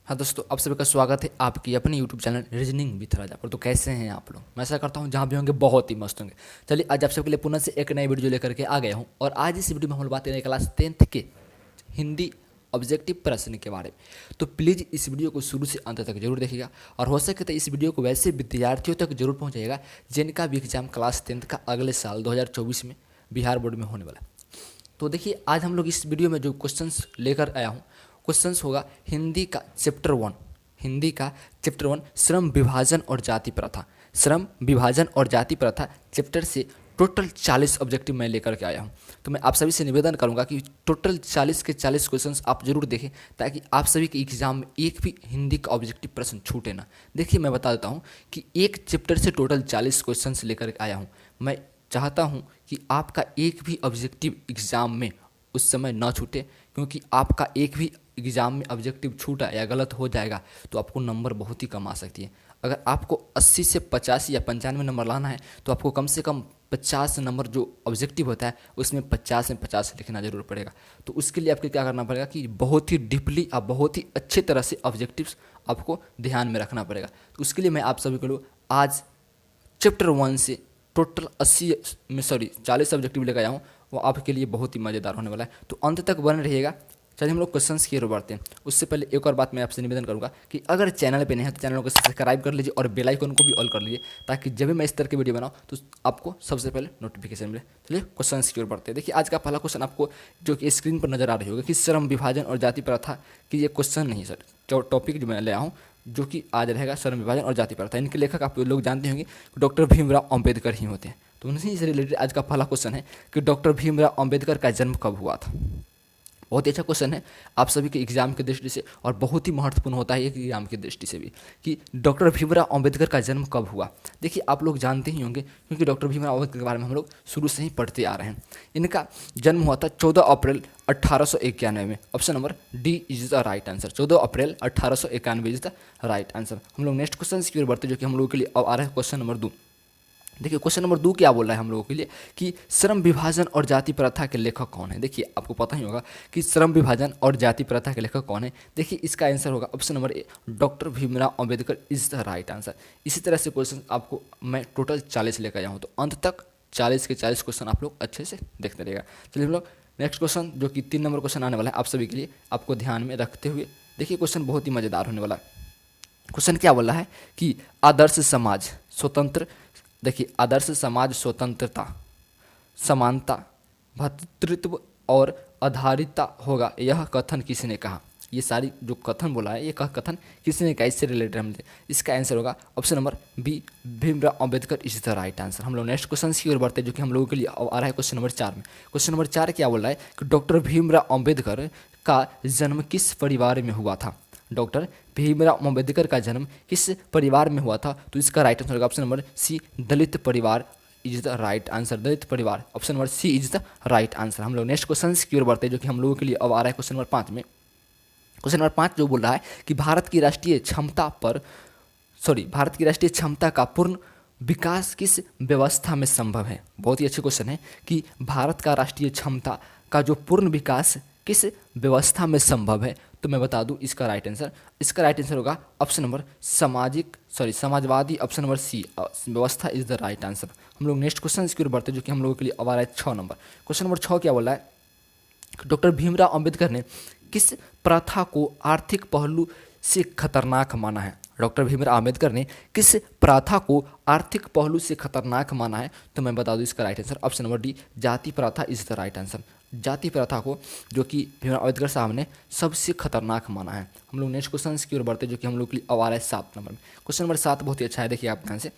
हाँ दोस्तों, आप सभी का स्वागत है आपकी अपने यूट्यूब चैनल रीजनिंग विथ राजा पर। तो कैसे हैं आप लोग? मैं ऐसा करता हूँ जहाँ भी होंगे बहुत ही मस्त होंगे। चलिए आज आप सबके लिए पुनः से एक नई वीडियो लेकर के आ गया हूँ और आज इस वीडियो में हम लोग बात करेंगे क्लास 10th के हिंदी ऑब्जेक्टिव प्रश्न के बारे में। तो प्लीज़ इस वीडियो को शुरू से अंत तक जरूर देखिएगा और हो सके तो इस वीडियो को वैसे विद्यार्थियों तक जरूर पहुँचाइएगा जिनका भी एग्जाम क्लास 10th का अगले साल 2024 में बिहार बोर्ड में होने वाला है। तो देखिए आज हम लोग इस वीडियो में जो क्वेश्चंस लेकर आया हूँ, क्वेश्चंस होगा हिंदी का चैप्टर 1, हिंदी का चैप्टर 1 श्रम विभाजन और जाति प्रथा। श्रम विभाजन और जाति प्रथा चैप्टर से टोटल 40 ऑब्जेक्टिव मैं लेकर के आया हूँ। तो मैं आप सभी से निवेदन करूँगा कि टोटल 40 के 40 क्वेश्चंस आप जरूर देखें ताकि आप सभी के एग्जाम में एक भी हिंदी का ऑब्जेक्टिव प्रश्न छूटे ना। देखिए मैं बता देता हूँ कि एक चैप्टर से टोटल 40 क्वेश्चंस लेकर आया हूँ। मैं चाहता हूँ कि आपका एक भी ऑब्जेक्टिव एग्ज़ाम में उस समय ना छूटे, क्योंकि आपका एक भी एग्ज़ाम में ऑब्जेक्टिव छूटा या गलत हो जाएगा तो आपको नंबर बहुत ही कम आ सकती है। अगर आपको 80 से 85 या 95 नंबर लाना है तो आपको कम से कम 50 नंबर जो ऑब्जेक्टिव होता है उसमें 50 में 50 लिखना जरूर पड़ेगा। तो उसके लिए आपको क्या करना पड़ेगा कि बहुत ही डीपली और बहुत ही अच्छे तरह से ऑब्जेक्टिव्स आपको ध्यान में रखना पड़ेगा। तो उसके लिए मैं आप सभी को लोग आज चैप्टर 1 से टोटल 40 ऑब्जेक्टिव लेकर आया हूँ, वो आपके लिए बहुत ही मज़ेदार होने वाला है। तो अंत तक बने रहिएगा। चलिए हम लोग क्वेश्चंस की ओर बढ़ते हैं। उससे पहले एक और बात मैं आपसे निवेदन करूंगा कि अगर चैनल पे नहीं है तो चैनल को सब्सक्राइब कर लीजिए और बेल आइकन को भी ऑल कर लीजिए ताकि जब भी मैं इस तरह की वीडियो बनाऊँ तो आपको सबसे पहले नोटिफिकेशन मिले। चलिए क्वेश्चंस की ओर बढ़ते हैं। देखिए आज का पहला क्वेश्चन आपको जो कि स्क्रीन पर नजर आ रही होगा कि श्रम विभाजन और जाति प्रथा की, ये क्वेश्चन नहीं सर, जो टॉपिक जो मैं ले आया हूँ जो कि आज रहेगा श्रम विभाजन और जाति प्रथा। इनके लेखक आप लोग जानते होंगे डॉक्टर भीमराव अम्बेडकर ही होते हैं। तो उन्हीं से रिलेटेड आज का पहला क्वेश्चन है कि डॉक्टर भीमराव अम्बेडकर का जन्म कब हुआ था। बहुत ही अच्छा क्वेश्चन है आप सभी के एग्जाम की दृष्टि से और बहुत ही महत्वपूर्ण होता है एक एग्जाम की दृष्टि से भी कि डॉक्टर भीमराव अम्बेडकर का जन्म कब हुआ। देखिए आप लोग जानते ही होंगे क्योंकि डॉक्टर भीमराव अम्बेडकर के बारे में हम लोग शुरू से ही पढ़ते आ रहे हैं। इनका जन्म हुआ था 14 अप्रैल 1891 में। Option number D is the right answer. 14 April 1891 is the right answer. हम लोग नेक्स्ट क्वेश्चन की ओर बढ़ते जो कि हम लोगों के लिए अब आ रहा है क्वेश्चन नंबर 2। देखिए क्वेश्चन नंबर 2 क्या बोल रहा है हम लोगों के लिए कि श्रम विभाजन और जाति प्रथा के लेखक कौन है। देखिए आपको पता ही होगा कि श्रम विभाजन और जाति प्रथा के लेखक कौन है। देखिए इसका आंसर होगा option number A, doctor Bhimrao Ambedkar is the right answer. इसी तरह से क्वेश्चन आपको मैं टोटल 40 लेकर आया हूँ, तो अंत तक 40 के 40 क्वेश्चन आप लोग अच्छे से देखते रहिएगा। चलिए हम लोग नेक्स्ट क्वेश्चन जो कि 3 नंबर क्वेश्चन आने वाला है आप सभी के लिए, आपको ध्यान में रखते हुए देखिए क्वेश्चन बहुत ही मज़ेदार होने वाला है। क्वेश्चन क्या बोल रहा है कि आदर्श समाज स्वतंत्र, देखिए आदर्श समाज स्वतंत्रता, समानता, भ्रातृत्व और आधारिता होगा, यह कथन किसने कहा। ये सारी जो कथन बोला है ये कथन किसने कहा, इससे रिलेटेड हम इसका आंसर होगा option number B, Bhimrao Ambedkar is the right answer. हम लोग नेक्स्ट क्वेश्चन की ओर बढ़ते हैं जो कि हम लोगों के लिए आ रहा है क्वेश्चन नंबर 4 में। क्वेश्चन नंबर 4 क्या बोल रहा है कि डॉक्टर भीमराव अम्बेडकर का जन्म किस परिवार में हुआ था। डॉक्टर भीमराव अम्बेडकर का जन्म किस परिवार में हुआ था, तो इसका राइट आंसर होगा ऑप्शन नंबर सी, दलित परिवार इज द राइट आंसर। दलित परिवार, option number C is the right answer. हम लोग नेक्स्ट क्वेश्चन की ओर बढ़ते हैं जो कि हम लोगों के लिए अब आ रहा है क्वेश्चन नंबर 5 में। क्वेश्चन नंबर 5 जो बोल रहा है कि भारत की राष्ट्रीय क्षमता का पूर्ण विकास किस व्यवस्था में संभव है। बहुत ही अच्छे क्वेश्चन है कि भारत का राष्ट्रीय क्षमता का जो पूर्ण विकास किस व्यवस्था में संभव है, तो मैं बता दूं इसका राइट आंसर होगा ऑप्शन नंबर समाजवादी, ऑप्शन नंबर सी, व्यवस्था इज द राइट आंसर। हम लोग नेक्स्ट क्वेश्चन की ओर बढ़ते हैं जो कि हम लोगों के लिए अब आ रहा है 6 नंबर। क्वेश्चन नंबर 6 क्या बोला है, डॉक्टर भीमराव अम्बेडकर ने किस प्रथा को आर्थिक पहलू से खतरनाक माना है। डॉक्टर भीमराव अम्बेडकर ने किस प्रथा को आर्थिक पहलू से खतरनाक माना है, तो मैं बता दूं इसका right answer option number D, जाति प्रथा इज द राइट आंसर। जाति प्रथा को जो कि भीमराव अम्बेडकर साहब ने सबसे खतरनाक माना है। हम लोग नेक्स्ट क्वेश्चन की ओर बढ़ते जो कि हम लोग के लिए अब आ रहा है 7 नंबर में। क्वेश्चन नंबर 7 बहुत ही अच्छा है, देखिए आप ध्यान से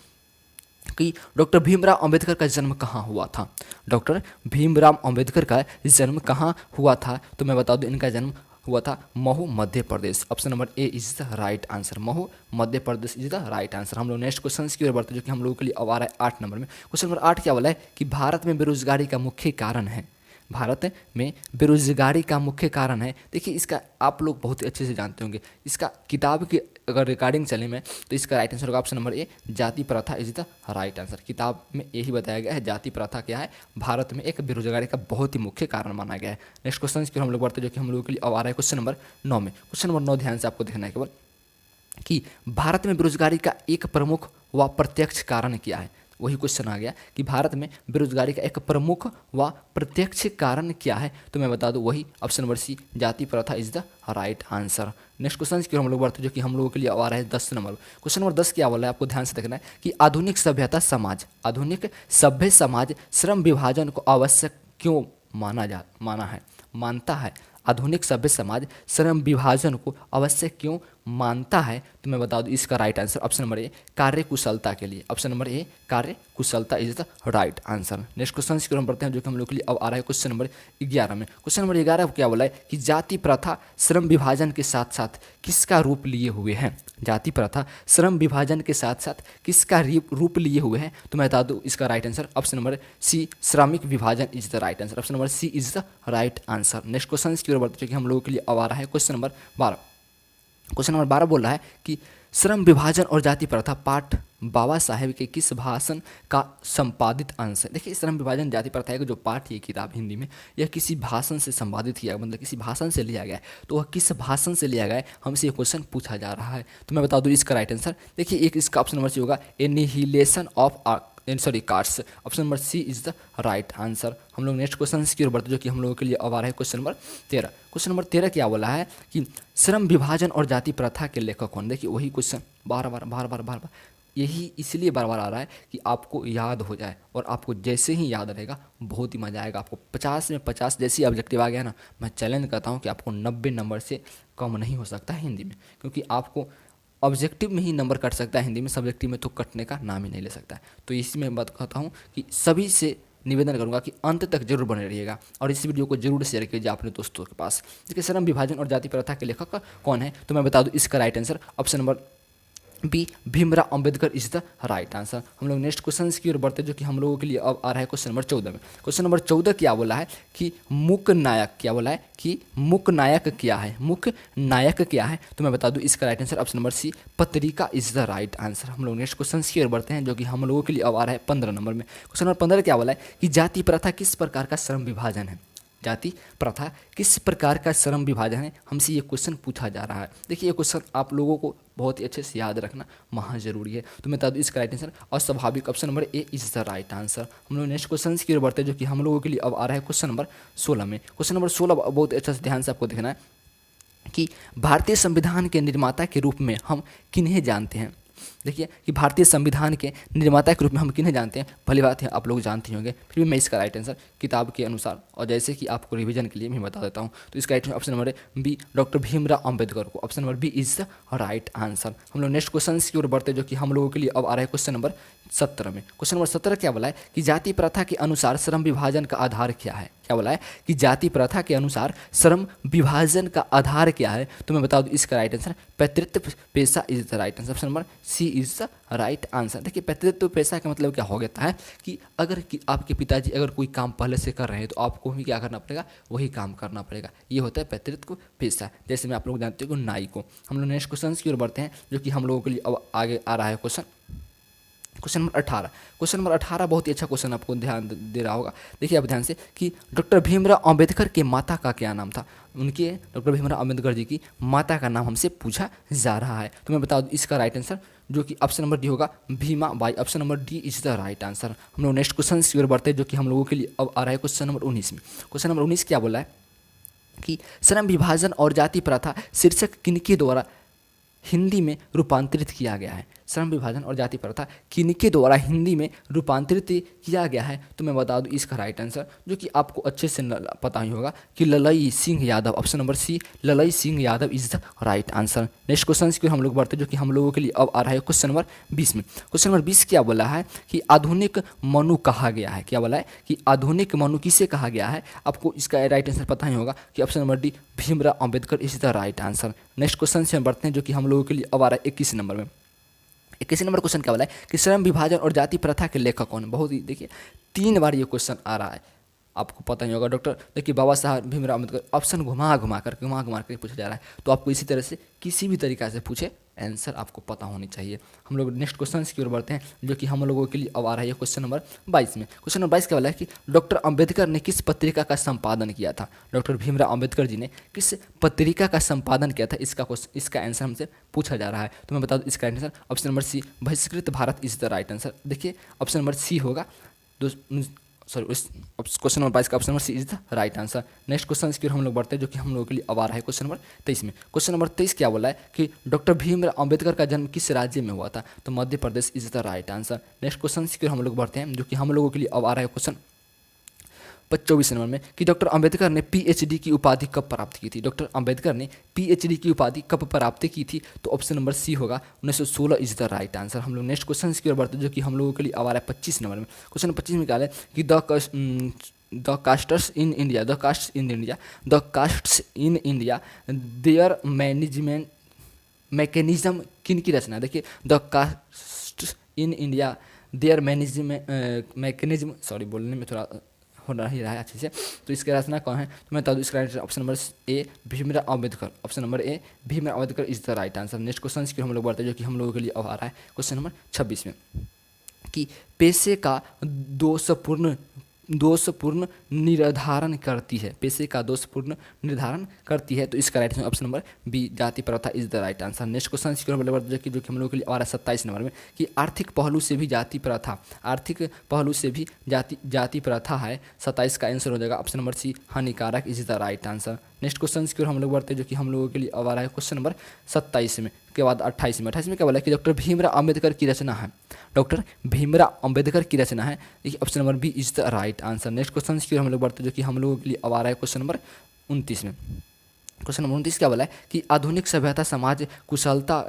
कि डॉक्टर भीमराव अम्बेडकर का जन्म कहाँ हुआ था। डॉक्टर भीमराव अम्बेडकर का जन्म कहाँ हुआ था, तो मैं बता दूं इनका जन्म हुआ था Mhow, Madhya Pradesh. Option number A is the right answer. Mhow, Madhya Pradesh is the right answer. हम लोग नेक्स्ट क्वेश्चन की ओर बढ़ते जो कि हम लोगों के लिए अब आ रहा है 8 नंबर में। क्वेश्चन नंबर 8 क्या बोला है कि भारत में बेरोजगारी का मुख्य कारण है। भारत में बेरोजगारी का मुख्य कारण है। देखिए इसका आप लोग बहुत ही अच्छे से जानते होंगे, इसका किताब की अगर रिकॉर्डिंग चले में तो इसका राइट आंसर होगा ऑप्शन नंबर ए, जाति प्रथा इज द राइट आंसर। किताब में यही बताया गया है, जाति प्रथा क्या है, भारत में एक बेरोजगारी का बहुत ही मुख्य कारण माना गया है। नेक्स्ट क्वेश्चन की हम लोग बढ़ते हैं, जो कि हम लोगों के लिए अब आ रहा है क्वेश्चन नंबर 9 में। क्वेश्चन नंबर 9 ध्यान से आपको देखना है केवल कि भारत में बेरोजगारी का एक प्रमुख व प्रत्यक्ष कारण क्या है। वही क्वेश्चन आ गया कि भारत में बेरोजगारी का एक प्रमुख व प्रत्यक्ष कारण क्या है, तो मैं बता दूं वही ऑप्शन नंबर सी, जाति प्रथा is the right answer. Next question की हम लोग बढ़ते हैं, जो कि हम लोगों के लिए आ रहा है 10 नंबर। क्वेश्चन नंबर 10 क्या बोला है, आपको ध्यान से देखना है कि आधुनिक सभ्यता समाज, आधुनिक सभ्य समाज श्रम विभाजन को आवश्यक क्यों मानता है। आधुनिक सभ्य समाज श्रम विभाजन को आवश्यक क्यों मानता है, तो मैं बता दूं इसका राइट आंसर ऑप्शन नंबर ए, कार्य कुशलता के लिए। ऑप्शन नंबर ए, कार्य कुशलता is the right answer. Next question की हम पढ़ते हैं, जो कि हम लोग के लिए अब आ रहा है क्वेश्चन नंबर 11 में। क्वेश्चन नंबर 11 क्या बोला है कि जाति प्रथा श्रम विभाजन के साथ साथ किसका रूप लिए हुए हैं। जाति प्रथा श्रम विभाजन के साथ साथ किसका रूप लिए हुए हैं, तो मैं बता दूं इसका right answer option number C, श्रमिक विभाजन is the right answer. Option number C is the right answer. Next question की ओर बढ़ते हैं, कि हम लोगों के लिए अब आ रहा है क्वेश्चन नंबर 12। क्वेश्चन नंबर 12 बोल रहा है कि श्रम विभाजन और जाति प्रथा पाठ बाबा साहेब के किस भाषण का संपादित अंश है। देखिए श्रम विभाजन जाति प्रथा का जो पाठ है किताब हिंदी में, यह किसी भाषण से संपादित किया, मतलब किसी भाषण से लिया गया है, तो वह किस भाषण से लिया गया है, हमसे ये क्वेश्चन पूछा जा रहा है। तो मैं बता दूं इसका राइट आंसर, देखिए एक इसका ऑप्शन नंबर सी होगा, annihilation of cards. Option number C is the right answer. हम लोग नेक्स्ट क्वेश्चन की ओर बढ़ते, जो कि हम लोगों के लिए अब आ रहा है क्वेश्चन नंबर 13। क्वेश्चन नंबर 13 क्या बोला है कि श्रम विभाजन और जाति प्रथा के लेखक कौन। देखिए वही क्वेश्चन बार बार यही इसलिए बार बार आ रहा है कि आपको याद हो जाए, और आपको जैसे ही याद रहेगा बहुत ही मजा आएगा। आपको 50 में 50 जैसी ऑब्जेक्टिव आ गया ना, मैं चैलेंज करता हूँ कि आपको 90 नंबर से कम नहीं हो सकता है हिंदी में, क्योंकि आपको ऑब्जेक्टिव में ही नंबर कट सकता है हिंदी में, सब्जेक्टिव में तो कटने का नाम ही नहीं ले सकता है। तो इसी में बात कहता हूँ कि सभी से निवेदन करूंगा कि अंत तक जरूर बने रहिएगा, और इस वीडियो को जरूर शेयर कीजिए अपने दोस्तों के पास। देखिए श्रम विभाजन और जाति प्रथा के लेखक कौन है, तो मैं बता दूं इसका right answer option number B, Bhimrao Ambedkar is the right answer. हम लोग नेक्स्ट क्वेश्चन की ओर बढ़ते हैं, जो कि हम लोगों के लिए अब आ रहा है क्वेश्चन नंबर 14 में। क्वेश्चन नंबर 14 क्या बोला है कि मुख्य नायक क्या बोला है कि मुख्य नायक क्या है, मुख्य नायक क्या है, तो मैं बता दूं इसका right answer option number C, पत्रिका इज द राइट आंसर। हम लोग नेक्स्ट क्वेश्चन की ओर बढ़ते हैं, जो कि हम लोगों के लिए अब आ रहा है 15 नंबर में। क्वेश्चन नंबर 15 क्या बोला है कि जाति प्रथा किस प्रकार का श्रम विभाजन है। जाति प्रथा किस प्रकार का श्रम विभाजन है, हमसे ये क्वेश्चन पूछा जा रहा है। देखिए ये क्वेश्चन आप लोगों को बहुत ही अच्छे से याद रखना महा जरूरी है। तो मैं बता दूं इसका राइट आंसर अस्वाभाविक, option number A is the right answer. हम लोग नेक्स्ट क्वेश्चन की ओर बढ़ते हैं, जो कि हम लोगों के लिए अब आ रहा है क्वेश्चन नंबर 16 में। क्वेश्चन नंबर 16 बहुत अच्छा से ध्यान से आपको देखना है कि भारतीय संविधान के निर्माता के रूप में हम किन्हें जानते हैं। देखिए कि भारतीय संविधान के निर्माता के रूप में हम किन्हें जानते हैं, भली बात है आप लोग जानते होंगे, फिर भी मैं इसका राइट आंसर किताब के अनुसार और जैसे कि आपको रिवीजन के लिए मैं बता देता हूं, तो इसका right option number B, doctor Bhimrao Ambedkar को। Option number B is the right answer. हम लोग नेक्स्ट क्वेश्चन की ओर बढ़ते हैं, जो कि हम लोगों के लिए अब आ रहा है क्वेश्चन नंबर 17 में। क्वेश्चन नंबर 17 क्या बोला है कि जाति प्रथा के अनुसार श्रम विभाजन का आधार क्या है। क्या बोला है कि जाति प्रथा के अनुसार श्रम विभाजन का आधार क्या है, तो मैं बता दूं इसका राइट आंसर पैतृत्व पेशा is the right answer. Option number C is the right answer. देखिए पैतृत्व पेशा का मतलब क्या हो जाता है कि अगर आपके पिताजी अगर कोई काम पहले से कर रहे हैं तो आपको भी क्या करना पड़ेगा, वही काम करना पड़ेगा। ये होता है पैतृत्व पेशा, जैसे मैं आप लोग जानते हो नाई को। हम लोग नेक्स्ट क्वेश्चन की ओर बढ़ते हैं, जो कि हम लोगों के लिए अब आगे आ रहा है क्वेश्चन नंबर 18। क्वेश्चन नंबर 18 बहुत ही अच्छा क्वेश्चन आपको ध्यान दे रहा होगा। देखिए आप ध्यान से कि डॉक्टर भीमराव अंबेडकर के माता का क्या नाम था। उनके डॉक्टर भीमराव अंबेडकर जी की माता का नाम हमसे पूछा जा रहा है, तो मैं बता दूं इसका राइट आंसर जो कि ऑप्शन नंबर डी होगा, Bhima by. Option number D is the right answer. हम लोग नेक्स्ट क्वेश्चन की ओर बढ़ते हैं, जो कि हम लोगों के लिए अब आ रहा है क्वेश्चन नंबर 19 में। क्वेश्चन नंबर 19 क्या बोला है कि श्रम विभाजन और जाति प्रथा शीर्षक किनके द्वारा हिंदी में रूपांतरित किया गया है। श्रम विभाजन और जाति प्रथा किनके द्वारा हिंदी में रूपांतरित किया गया है, तो मैं बता दूं इसका राइट आंसर जो कि आपको अच्छे से पता ही होगा कि Lalai Singh Yadav. Option number C, Lalai Singh Yadav is the right answer. Next question की हम लोग बढ़ते हैं, जो कि हम लोगों के लिए अब आ रहा है क्वेश्चन नंबर 20 में। क्वेश्चन नंबर 20 क्या बोला है कि आधुनिक मनु कहा गया है। क्या बोला है कि आधुनिक मनु किसे कहा गया है, आपको इसका राइट आंसर पता ही होगा कि option number D, Bhimrao Ambedkar is the right answer. Next question से हम बढ़ते हैं, जो कि हम लोगों के लिए अब आ रहा है 21 नंबर में। 21 नंबर क्वेश्चन क्या बोला है कि श्रम विभाजन और जाति प्रथा के लेखक कौन। बहुत ही देखिए 3 बार ये क्वेश्चन आ रहा है, आपको पता ही होगा। डॉक्टर देखिए बाबा साहब भीमराव अम्बेडकर, ऑप्शन घुमा घुमा कर पूछा जा रहा है, तो आपको इसी तरह से किसी भी तरीक़ा से पूछे आंसर आपको पता होनी चाहिए। हम लोग नेक्स्ट क्वेश्चन की ओर बढ़ते हैं, जो कि हम लोगों के लिए अब आ रहा है क्वेश्चन नंबर 22 में। क्वेश्चन नंबर 22 क्या वाला है कि डॉक्टर अंबेडकर ने किस पत्रिका का संपादन किया था। डॉक्टर भीमराव अंबेडकर जी ने किस पत्रिका का संपादन किया था, इसका आंसर हमसे पूछा जा रहा है। तो मैं बता दूं इसका answer option number C, Bahishkrit Bharat is the right answer. देखिए ऑप्शन नंबर सी होगा, क्वेश्चन नंबर 22 का option number C is the right answer. Next question की ओर हम लोग बढ़ते हैं, जो कि हम लोगों के लिए अब आ रहा है क्वेश्चन नंबर 23 में। क्वेश्चन नंबर 23 क्या बोला है कि डॉक्टर भीमराव अंबेडकर का जन्म किस राज्य में हुआ था, तो Madhya Pradesh is the right answer. Next question की ओर हम लोग बढ़ते हैं, जो कि हम लोगों के लिए अब आ रहा है क्वेश्चन 24 नंबर में कि डॉक्टर अंबेडकर ने पीएचडी की उपाधि कब प्राप्त की थी। डॉक्टर अंबेडकर ने पीएचडी की उपाधि कब प्राप्त की थी, तो ऑप्शन नंबर सी होगा 1916 इज द राइट आंसर। हम लोग नेक्स्ट क्वेश्चन की ओर बढ़ते हैं, जो कि हम लोगों के लिए अब आ रहा है 25 नंबर में। क्वेश्चन 25 में क्या है कि the castes in India there management mechanism किन की रचना। देखिए the castes in India there mechanism, sorry बोलने में थोड़ा हो रहा ही रहा है अच्छे से, तो इसकी रचना कौन है, तो मैं बता दूँ इसका answer option number A Bhimrao Ambedkar. Option number A Bhimrao Ambedkar is the right answer. Next question की हम लोग बढ़ते हैं, जो कि हम लोगों के लिए अब आ रहा है क्वेश्चन नंबर 26 में कि पेशे का दोषपूर्ण निर्धारण करती है। पेशे का दोषपूर्ण निर्धारण करती है, तो इसका right answer option number B जाति प्रथा is the right answer. Next question की ओर जो कि हम लोगों के लिए आ रहा है 27 नंबर में कि आर्थिक पहलू से भी जाति प्रथा है। 27 का आंसर हो जाएगा ऑप्शन नंबर सी हानिकारक is the right answer. Next question की ओर हम लोग बढ़ते हैं, जो कि हम लोगों के लिए अब आ रहा है क्वेश्चन नंबर 27 में के बाद 28 में क्या बोला कि डॉक्टर भीमराव अम्बेडकर की रचना है। डॉक्टर भीमराव अम्बेडकर की रचना है, देखिए option number B is the right answer. Next question की ओर हम लोग बढ़ते हैं, जो कि हम लोगों के लिए अब आ रहा है क्वेश्चन नंबर 29 में। क्वेश्चन नंबर 29 क्या बोला है कि आधुनिक सभ्यता समाज कुशलता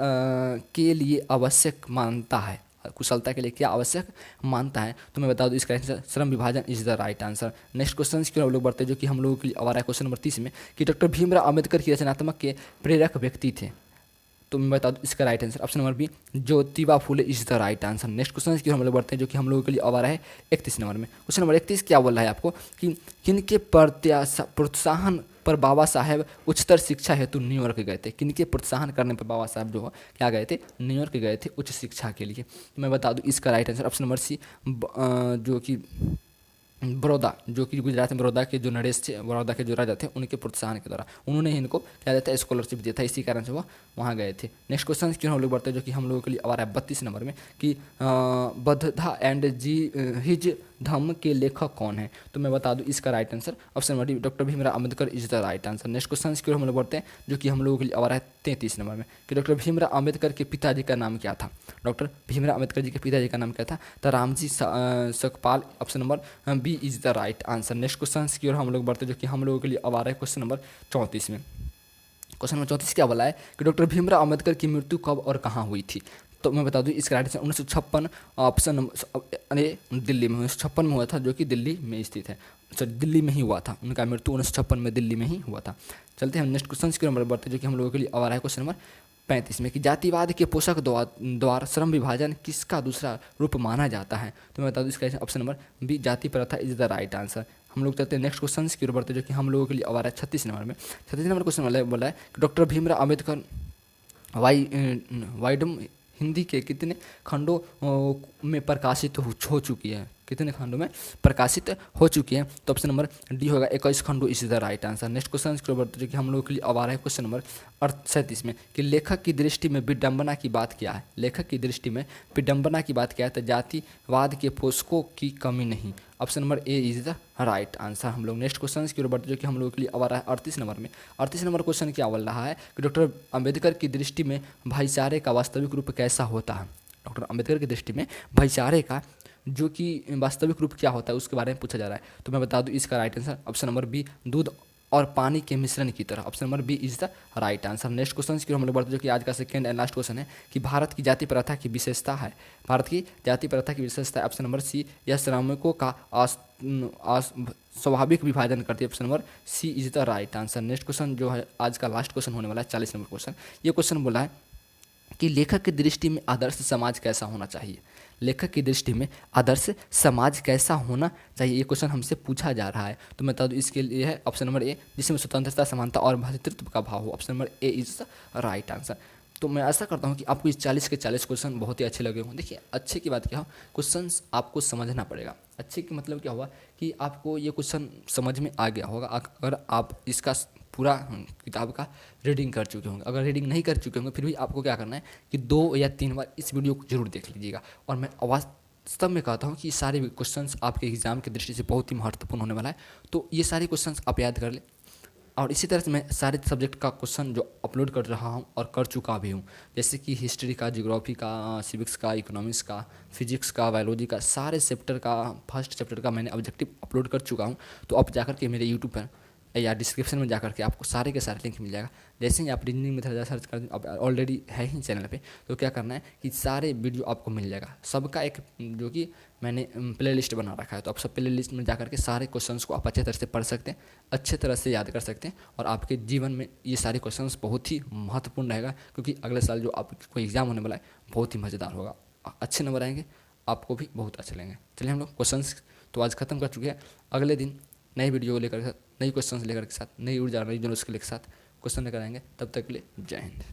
के लिए आवश्यक मानता है। कुशलता के लिए क्या आवश्यक मानता है, तो मैं बता दूं इसका आंसर श्रम विभाजन is the right answer. Next question की ओर हम लोग बढ़ते हैं, जो कि हम लोगों के लिए अब आ रहा है क्वेश्चन नंबर 30 में कि डॉक्टर भीमराव अम्बेडकर की रचनात्मक के प्रेरक व्यक्ति थे, तो मैं बता दूं इसका right answer option number B Jyotiba Phule is the right answer. Next question की ओर हम लोग बढ़ते हैं, जो कि हम लोगों के लिए अब आ रहा है 31 नंबर में। क्वेश्चन नंबर 31 क्या बोल रहा है आपको कि किनके प्रोत्साहन पर बाबा साहेब उच्चतर शिक्षा हेतु न्यूयॉर्क गए थे। किनके प्रोत्साहन करने पर बाबा साहब जो क्या गए थे, न्यूयॉर्क गए थे उच्च शिक्षा के लिए। तो मैं बता दूं इसका right answer option number C जो कि बड़ौदा, जो कि गुजरात में बड़ौदा के जो नरेश थे, बड़ौदा के जो राजा थे, उनके प्रोत्साहन के द्वारा उन्होंने इनको क्या देता है स्कॉलरशिप दिया था, इसी कारण से वो वहाँ गए थे। नेक्स्ट क्वेश्चन क्यों हम लोग बढ़ते हैं, जो कि हम लोगों के लिए आ रहा है 32 नंबर में कि बद्धा एंड हिज धम्म के लेखक कौन है, तो मैं बता दूं इसका right answer option number D doctor Bhimrao Ambedkar is the right answer. Next question की ओर हम लोग बढ़ते हैं, जो कि हम लोगों के लिए आ रहा है 33 नंबर में कि डॉक्टर भीमराव अम्बेडकर के पिताजी का नाम क्या था। डॉक्टर भीमराव अम्बेडकर जी के पिताजी का नाम क्या था, तो Ramji Sakpal. Option number B is the right answer. Next question की ओर हम लोग बढ़ते हैं, जो कि हम लोगों के लिए अब आ रहा है क्वेश्चन नंबर 34 में। क्वेश्चन नंबर 34 क्या बोला है कि डॉक्टर भीमराव अम्बेडकर की मृत्यु कब और कहाँ हुई थी, तो मैं बता दूं इसका right answer 1956 option number Delhi में 1956 में हुआ था, जो कि दिल्ली में स्थित है। सर दिल्ली में ही हुआ था, उनका मृत्यु 1956 में दिल्ली में ही हुआ था। चलते हैं नेक्स्ट क्वेश्चन की नंबर बढ़ते हैं, जो कि हम लोगों के लिए आ रहा है क्वेश्चन नंबर 35 में कि जातिवाद के पोषक द्वार श्रम विभाजन किसका दूसरा रूप माना जाता है, तो मैं बता दूं इसका ऑप्शन नंबर बी जाति प्रथा इज द राइट आंसर। हम लोग चलते हैं नेक्स्ट क्वेश्चन की ओर बढ़ते हैं, जो कि हम लोगों के लिए आ रहा है 36 नंबर में। 36 नंबर क्वेश्चन बोला है कि डॉक्टर भीमराव अम्बेडकर वाइडम हिंदी के कितने खंडों में प्रकाशित हो चुकी है, कितने खंडों में प्रकाशित हो चुकी है, तो ऑप्शन नंबर डी होगा 21 खंडों is the right answer. Next question की ओर जो कि हम लोगों के लिए अब आ रहा है क्वेश्चन नंबर 37 में कि लेखक की दृष्टि में विडंबना की बात क्या है। लेखक की दृष्टि में विडंबना की बात क्या है, तो जातिवाद के पोषकों की कमी नहीं। Option number A is the right answer. हम लोग नेक्स्ट क्वेश्चन की ओर बढ़ते जो कि हम लोगों के लिए अब आ रहा है 38 नंबर में। 38 नंबर क्वेश्चन क्या बोल रहा है कि डॉक्टर अम्बेडकर की दृष्टि में भाईचारे का वास्तविक रूप कैसा होता है। डॉक्टर अम्बेडकर की दृष्टि में भाईचारे का जो कि वास्तविक रूप क्या होता है उसके बारे में पूछा जा रहा है, तो मैं बता दूं इसका right answer option number B दूध और पानी के मिश्रण की तरह। Option number B is the right answer. Next question की हम लोग बढ़ते जो कि आज का सेकंड एंड लास्ट क्वेश्चन है कि भारत की जाति प्रथा की विशेषता है। भारत की जाति प्रथा की विशेषता है ऑप्शन नंबर सी, यह श्रमिकों का स्वाभाविक विभाजन करती है। Option number C is the right answer. Next question जो है आज का लास्ट क्वेश्चन होने वाला है 40 नंबर क्वेश्चन। ये क्वेश्चन बोला है कि लेखक की दृष्टि में आदर्श समाज कैसा होना चाहिए। लेखक की दृष्टि में आदर्श समाज कैसा होना चाहिए, ये क्वेश्चन हमसे पूछा जा रहा है। तो मैं बता दूँ इसके लिए है ऑप्शन नंबर ए, जिसमें स्वतंत्रता, समानता और भातृत्व का भाव हो। Option number A is the right answer. तो मैं ऐसा करता हूँ कि आपको इस 40 के 40 क्वेश्चन बहुत ही अच्छे लगे होंगे। देखिए अच्छे की बात क्या हो, क्वेश्चंस आपको समझना पड़ेगा। अच्छे की मतलब क्या हुआ कि आपको ये क्वेश्चन समझ में आ गया होगा अगर आप इसका पूरा किताब का रीडिंग कर चुके होंगे। अगर रीडिंग नहीं कर चुके होंगे फिर भी आपको क्या करना है कि 2 या 3 बार इस वीडियो को जरूर देख लीजिएगा। और मैं वास्तव में कहता हूँ कि सारे क्वेश्चंस आपके एग्जाम की दृष्टि से बहुत ही महत्वपूर्ण होने वाला है। तो ये सारे क्वेश्चंस आप याद कर लें। और इसी तरह से मैं सारे सब्जेक्ट का क्वेश्चन जो अपलोड कर रहा हूँ और कर चुका भी हूँ, जैसे कि हिस्ट्री का, ज्योग्राफी का, सिविक्स का, इकोनॉमिक्स का, फिजिक्स का, बायोलॉजी का, सारे चैप्टर का, फर्स्ट चैप्टर का मैंने ऑब्जेक्टिव अपलोड कर चुका हूँ। तो आप जाकर के मेरे यूट्यूब पर या डिस्क्रिप्शन में जाकर के आपको सारे के सारे लिंक मिल जाएगा। जैसे ही आप रीजनिंग मेथड सर्च कर दें, आप ऑलरेडी है ही चैनल पे, तो क्या करना है कि सारे वीडियो आपको मिल जाएगा। सबका एक जो कि मैंने प्ले लिस्ट बना रखा है, तो आप सब प्ले लिस्ट में जाकर के सारे क्वेश्चंस को आप अच्छे तरह से पढ़ सकते हैं, अच्छे तरह से याद कर सकते हैं। और आपके जीवन में ये सारे क्वेश्चंस बहुत ही महत्वपूर्ण रहेगा, क्योंकि अगले साल जो आपको एग्जाम होने वाला है बहुत ही मज़ेदार होगा। अच्छे नंबर आएंगे, आपको भी बहुत अच्छे लगेंगे। चलिए हम लोग क्वेश्चंस तो आज ख़त्म कर चुके हैं। अगले दिन नई वीडियो लेकर, नई क्वेश्चंस लेकर के साथ, नई ऊर्जा, नई जुनूस के साथ क्वेश्चन लेकर आएंगे। तब तक के लिए जय हिंद।